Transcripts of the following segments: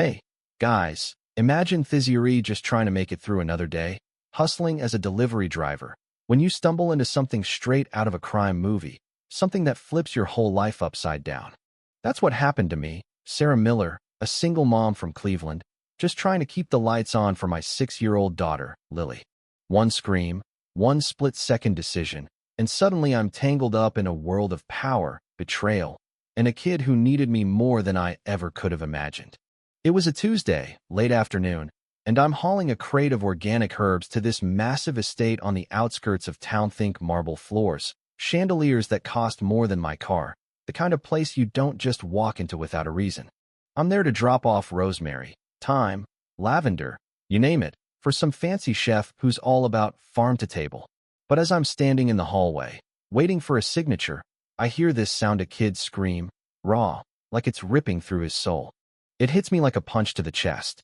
Hey, guys, imagine Theory just trying to make it through another day, hustling as a delivery driver, when you stumble into something straight out of a crime movie, something that flips your whole life upside down. That's what happened to me, Sarah Miller, a single mom from Cleveland, just trying to keep the lights on for my 6-year-old daughter, Lily. One scream, one split-second decision, and suddenly I'm tangled up in a world of power, betrayal, and a kid who needed me more than I ever could have imagined. It was a Tuesday, late afternoon, and I'm hauling a crate of organic herbs to this massive estate on the outskirts of town. Think marble floors, chandeliers that cost more than my car, the kind of place you don't just walk into without a reason. I'm there to drop off rosemary, thyme, lavender, you name it, for some fancy chef who's all about farm to table. But as I'm standing in the hallway, waiting for a signature, I hear this sound: a kid scream, raw, like it's ripping through his soul. It hits me like a punch to the chest.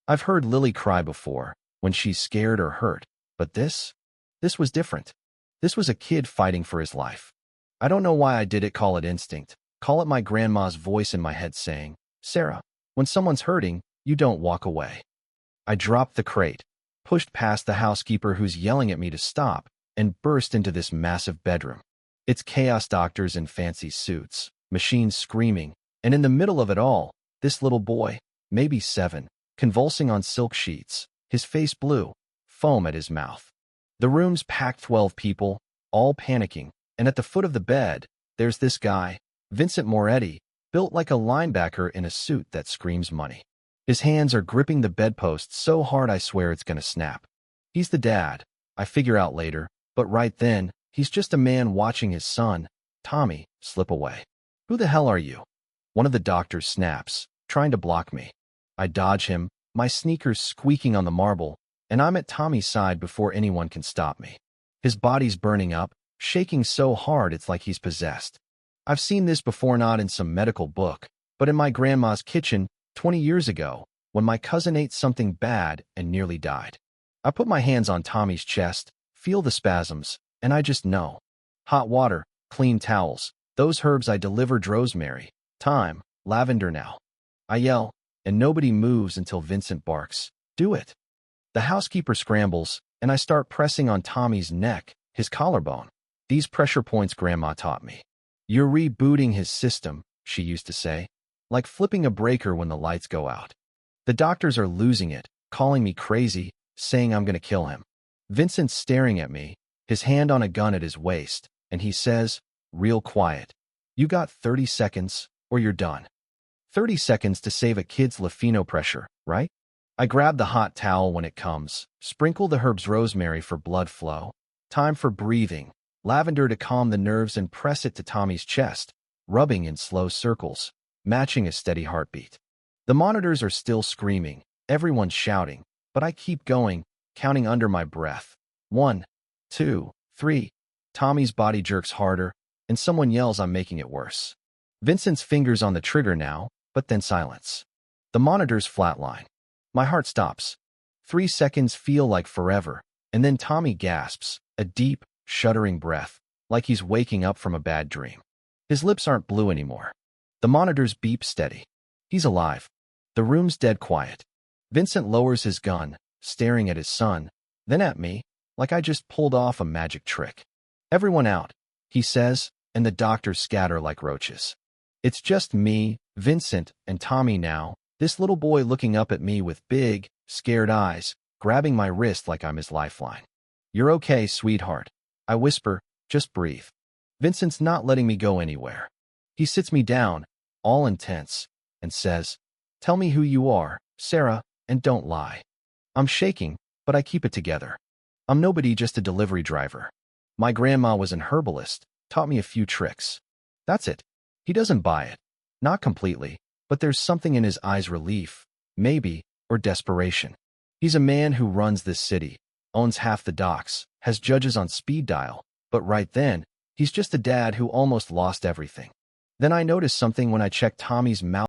I've heard Lily cry before, when she's scared or hurt, but this was different. This was a kid fighting for his life. I don't know why I did it. Call it instinct. Call it my grandma's voice in my head saying, "Sarah, when someone's hurting, you don't walk away." I dropped the crate, pushed past the housekeeper who's yelling at me to stop, and burst into this massive bedroom. It's chaos: doctors in fancy suits, machines screaming, and in the middle of it all, this little boy, maybe 7, convulsing on silk sheets, his face blue, foam at his mouth. The room's packed: 12 people, all panicking, and at the foot of the bed, there's this guy, Vincent Moretti, built like a linebacker in a suit that screams money. His hands are gripping the bedpost so hard I swear it's gonna snap. He's the dad, I figure out later, but right then, he's just a man watching his son, Tommy, slip away. "Who the hell are you?" One of the doctors snaps, trying to block me. I dodge him, my sneakers squeaking on the marble, and I'm at Tommy's side before anyone can stop me. His body's burning up, shaking so hard it's like he's possessed. I've seen this before, not in some medical book, but in my grandma's kitchen 20 years ago, when my cousin ate something bad and nearly died. I put my hands on Tommy's chest, feel the spasms, and I just know. Hot water, clean towels, those herbs I delivered: rosemary, thyme, lavender. Now I yell, and nobody moves until Vincent barks, "Do it!" The housekeeper scrambles, and I start pressing on Tommy's neck, his collarbone. These pressure points Grandma taught me. "You're rebooting his system," she used to say, like flipping a breaker when the lights go out. The doctors are losing it, calling me crazy, saying I'm gonna kill him. Vincent's staring at me, his hand on a gun at his waist, and he says, real quiet, "You got 30 seconds, or you're done." 30 seconds to save a kid's life. No pressure, right? I grab the hot towel when it comes, sprinkle the herbs: rosemary for blood flow, thyme for breathing, lavender to calm the nerves, and press it to Tommy's chest, rubbing in slow circles, matching a steady heartbeat. The monitors are still screaming, everyone's shouting, but I keep going, counting under my breath. 1, 2, 3. Tommy's body jerks harder, and someone yells I'm making it worse. Vincent's fingers on the trigger now, but then silence. The monitors flatline. My heart stops. 3 seconds feel like forever, and then Tommy gasps, a deep, shuddering breath, like he's waking up from a bad dream. His lips aren't blue anymore. The monitors beep steady. He's alive. The room's dead quiet. Vincent lowers his gun, staring at his son, then at me, like I just pulled off a magic trick. "Everyone out," he says, and the doctors scatter like roaches. It's just me, Vincent, and Tommy now, this little boy looking up at me with big, scared eyes, grabbing my wrist like I'm his lifeline. "You're okay, sweetheart," I whisper, "just breathe." Vincent's not letting me go anywhere. He sits me down, all intense, and says, "Tell me who you are, Sarah, and don't lie." I'm shaking, but I keep it together. I'm nobody, just a delivery driver. My grandma was an herbalist, taught me a few tricks. That's it. He doesn't buy it. Not completely, but there's something in his eyes: relief, maybe, or desperation. He's a man who runs this city, owns half the docks, has judges on speed dial, but right then, he's just a dad who almost lost everything. Then I notice something when I check Tommy's mouth.